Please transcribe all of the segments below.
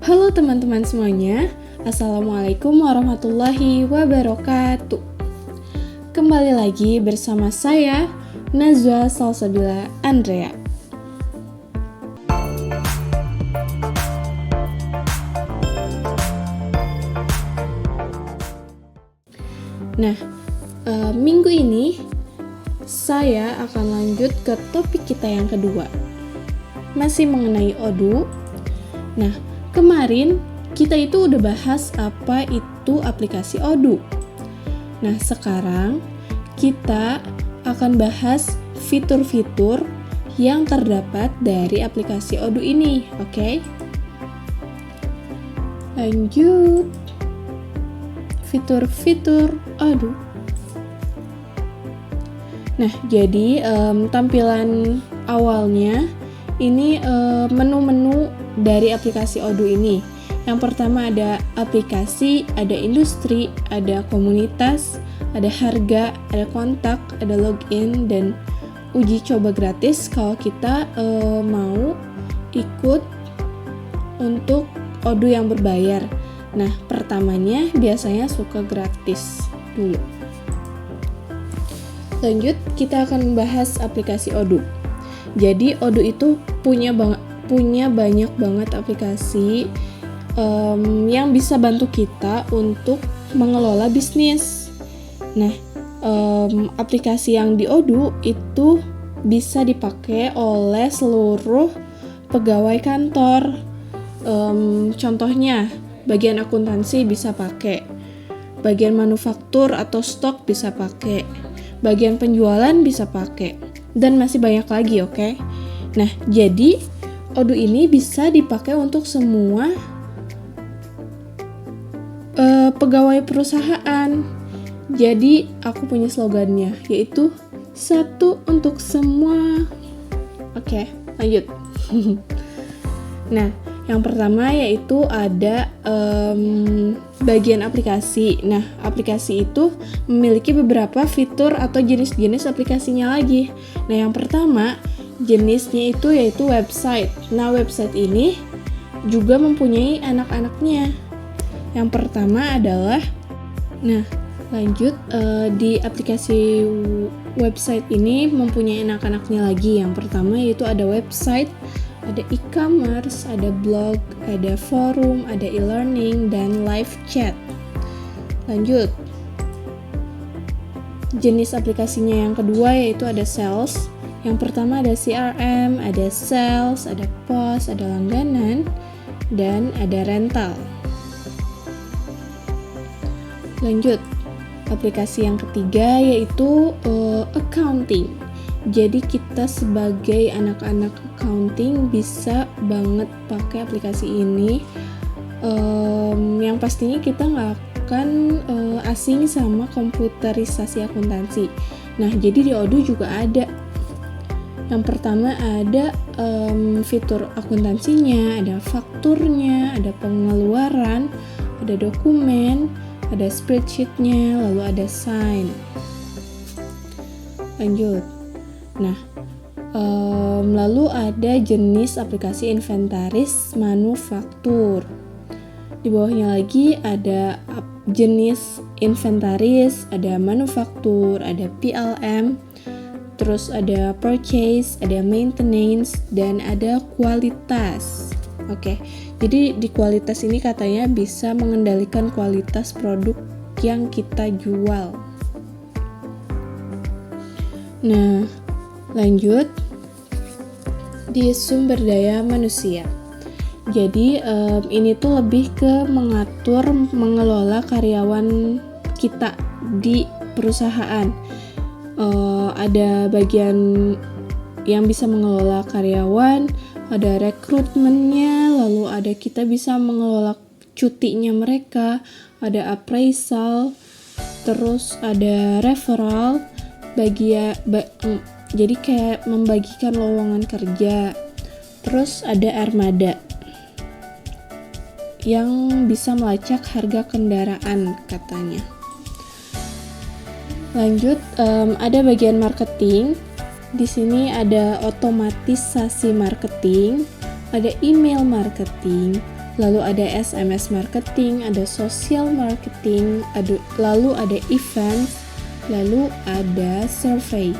Halo teman-teman semuanya, Assalamualaikum warahmatullahi wabarakatuh. Kembali lagi bersama saya, Najwa Salsabila Andrea. Nah, minggu ini saya akan lanjut ke topik kita yang kedua, masih mengenai Odoo. Nah, kemarin kita itu udah bahas apa itu aplikasi Odoo. Nah, sekarang kita akan bahas fitur-fitur yang terdapat dari aplikasi Odoo ini, oke? Lanjut. Fitur-fitur Odoo. Nah, jadi tampilan awalnya ini menu-menu dari aplikasi Odoo ini. Yang pertama ada aplikasi, ada industri, ada komunitas, ada harga, ada kontak, ada login, dan uji coba gratis kalau kita mau ikut untuk Odoo yang berbayar. Nah, pertamanya biasanya suka gratis dulu. Lanjut, kita akan membahas aplikasi Odoo. Jadi Odoo itu punya banyak banget aplikasi yang bisa bantu kita untuk mengelola bisnis. Nah, aplikasi yang di Odoo itu bisa dipakai oleh seluruh pegawai kantor. Contohnya, bagian akuntansi bisa pakai, bagian manufaktur atau stok bisa pakai, bagian penjualan bisa pakai, dan masih banyak lagi, oke? Nah, jadi Odoo ini bisa dipakai untuk semua pegawai perusahaan. Jadi aku punya slogannya, yaitu satu untuk semua. Oke, lanjut. Nah, yang pertama yaitu ada bagian aplikasi. Nah, aplikasi itu memiliki beberapa fitur atau jenis-jenis aplikasinya lagi. Nah, yang pertama jenisnya itu yaitu website. Nah, website ini juga mempunyai anak-anaknya. Yang pertama adalah, nah lanjut, di aplikasi website ini mempunyai anak-anaknya lagi. Yang pertama yaitu ada website, ada e-commerce, ada blog, ada forum, ada e-learning, dan live chat. Lanjut, jenis aplikasinya yang kedua yaitu ada sales. Yang pertama ada CRM, ada sales, ada post, ada langganan, dan ada rental. Lanjut, aplikasi yang ketiga yaitu accounting. Jadi kita sebagai anak-anak accounting bisa banget pakai aplikasi ini. Yang pastinya kita nggak akan asing sama komputerisasi akuntansi. Nah, jadi di Odoo juga ada. Yang pertama ada fitur akuntansinya, ada fakturnya, ada pengeluaran, ada dokumen, ada spreadsheet-nya, lalu ada sign. Lanjut. Nah, lalu ada jenis aplikasi inventaris manufaktur. Di bawahnya lagi ada jenis inventaris, ada manufaktur, ada PLM, terus ada purchase, ada maintenance, dan ada kualitas. Oke, jadi di kualitas ini katanya bisa mengendalikan kualitas produk yang kita jual. Nah, lanjut di sumber daya manusia. Jadi ini tuh lebih ke mengatur, mengelola karyawan kita di perusahaan. Ada bagian yang bisa mengelola karyawan, ada rekrutmennya, lalu ada kita bisa mengelola cutinya mereka, ada appraisal, terus ada referral, jadi kayak membagikan lowongan kerja. Terus ada armada yang bisa melacak harga kendaraan katanya. Lanjut, ada bagian marketing. Di sini ada otomatisasi marketing, ada email marketing, lalu ada SMS marketing, ada social marketing, lalu ada event, lalu ada survey.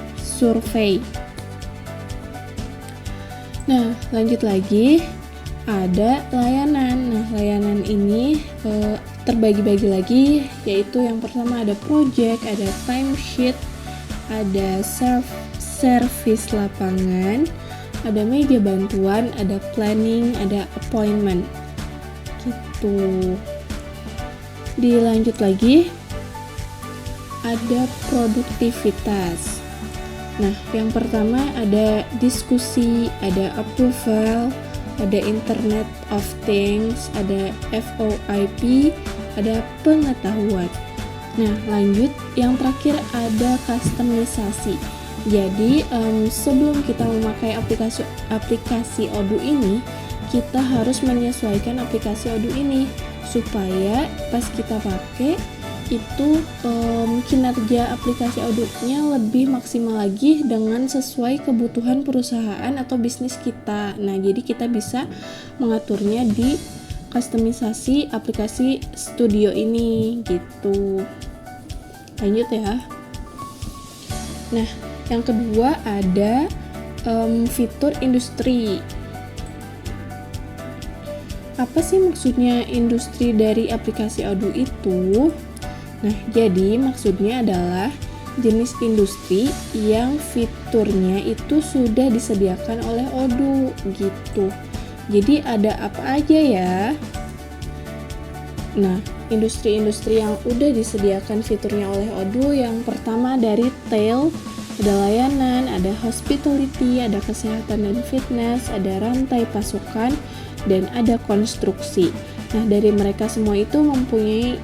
Nah, lanjut lagi, ada layanan. Nah, layanan ini terbagi-bagi lagi, yaitu yang pertama ada project, ada timesheet, ada service lapangan, ada media bantuan, ada planning, ada appointment. Gitu. Dilanjut lagi, ada produktivitas. Nah, yang pertama ada diskusi, ada approval, ada Internet of Things, ada VoIP, ada pengetahuan. Nah, lanjut, yang terakhir ada customisasi. Jadi, sebelum kita memakai aplikasi Odoo ini, kita harus menyesuaikan aplikasi Odoo ini supaya pas kita pakai itu kinerja aplikasi Odoo-nya lebih maksimal lagi dengan sesuai kebutuhan perusahaan atau bisnis kita. Nah, jadi kita bisa mengaturnya di kustomisasi aplikasi studio ini gitu. Lanjut ya. Nah, yang kedua ada fitur industri. Apa sih maksudnya industri dari aplikasi Odoo itu? Nah, jadi maksudnya adalah jenis industri yang fiturnya itu sudah disediakan oleh Odoo gitu. Jadi ada apa aja ya? Nah, industri-industri yang udah disediakan fiturnya oleh Odoo, yang pertama dari retail, ada layanan, ada hospitality, ada kesehatan dan fitness, ada rantai pasokan, dan ada konstruksi. Nah, dari mereka semua itu mempunyai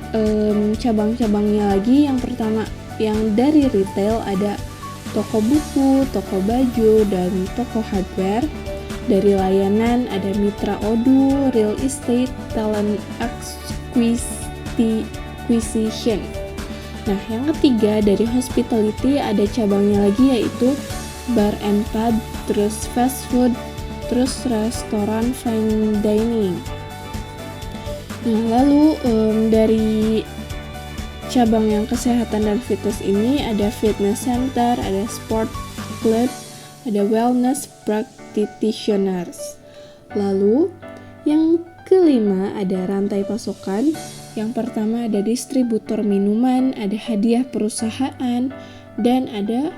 cabang-cabangnya lagi. Yang pertama, yang dari retail ada toko buku, toko baju, dan toko hardware. Dari layanan ada mitra Odoo, real estate, talent acquisition. Nah, yang ketiga dari hospitality ada cabangnya lagi, yaitu bar and pub, terus fast food, terus restoran fine dining. Nah, lalu dari cabang yang kesehatan dan fitness ini ada fitness center, ada sport club, ada wellness practitioners. Lalu yang kelima ada rantai pasokan. Yang pertama ada distributor minuman, ada hadiah perusahaan, dan ada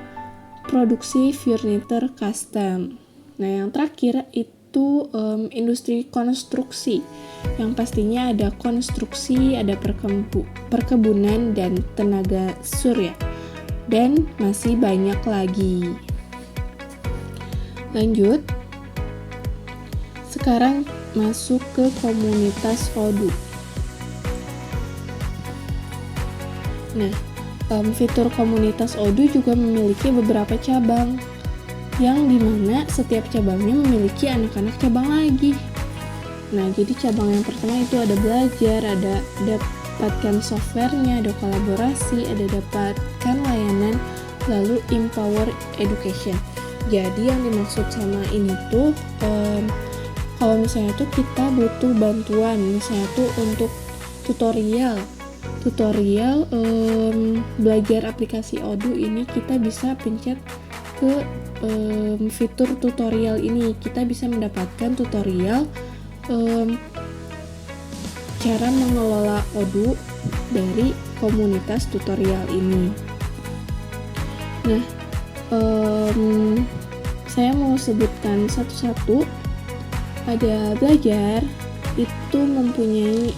produksi furniture custom. Nah, yang terakhir itu industri konstruksi, yang pastinya ada konstruksi, ada perkebunan, dan tenaga surya, dan masih banyak lagi. Lanjut, sekarang masuk ke komunitas Odoo. Nah, fitur komunitas Odoo juga memiliki beberapa cabang, yang dimana setiap cabangnya memiliki anak-anak cabang lagi. Nah, jadi cabang yang pertama itu ada belajar, ada dapatkan softwarenya, ada kolaborasi, ada dapatkan layanan, lalu empower education. Jadi yang dimaksud sama ini tuh, kalau misalnya tuh kita butuh bantuan, misalnya tuh untuk tutorial belajar aplikasi Odoo ini, kita bisa pencet ke fitur tutorial ini. Kita bisa mendapatkan tutorial cara mengelola Odoo dari komunitas tutorial ini. Nah, saya mau sebutkan satu-satu. Ada belajar, itu mempunyai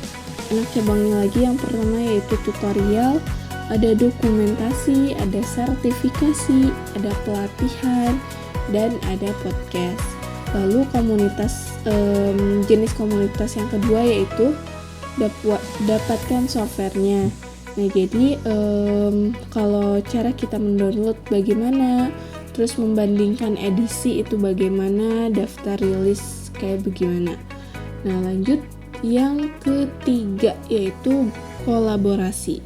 anak cabangnya lagi. Yang pertama yaitu tutorial, ada dokumentasi, ada sertifikasi, ada pelatihan, dan ada podcast. Lalu komunitas, jenis komunitas yang kedua yaitu dapatkan softwarenya. Nah, jadi kalau cara kita mendownload bagaimana, terus membandingkan edisi itu bagaimana, daftar rilis kayak bagaimana. Nah, lanjut yang ketiga yaitu kolaborasi.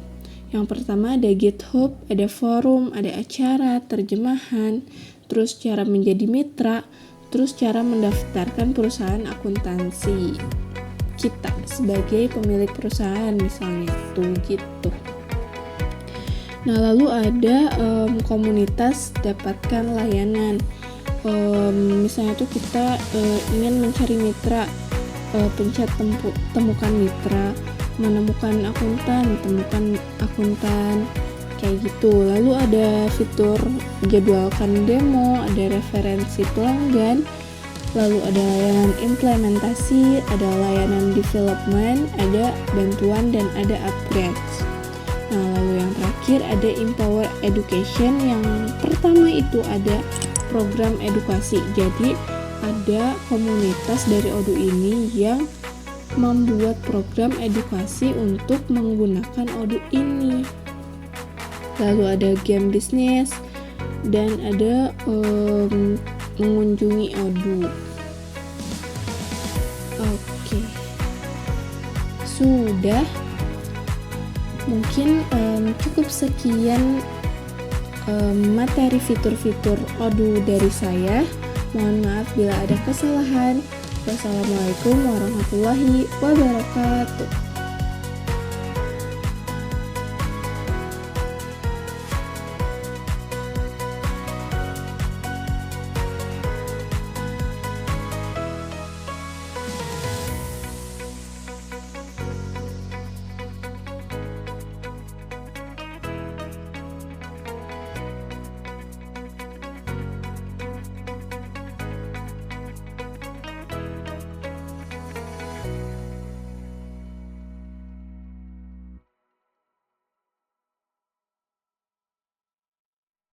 Yang pertama ada GitHub, ada forum, ada acara, terjemahan, terus cara menjadi mitra, terus cara mendaftarkan perusahaan akuntansi. kita sebagai pemilik perusahaan misalnya tuh gitu. Nah, lalu ada komunitas dapatkan layanan. Misalnya tuh kita ingin mencari mitra, pencet temukan mitra, menemukan akuntan, temukan akuntan, kayak gitu. Lalu ada fitur jadwalkan demo, ada referensi pelanggan, lalu ada layanan implementasi, ada layanan development, ada bantuan, dan ada upgrades. Nah, lalu yang terakhir ada Empower Education. Yang pertama itu ada program edukasi. Jadi ada komunitas dari Odoo ini yang membuat program edukasi untuk menggunakan Odoo ini. Lalu ada game bisnis dan ada mengunjungi Odoo. Oke. Sudah. Mungkin cukup sekian materi fitur-fitur Odoo dari saya. Mohon maaf bila ada kesalahan. Wassalamualaikum warahmatullahi wabarakatuh.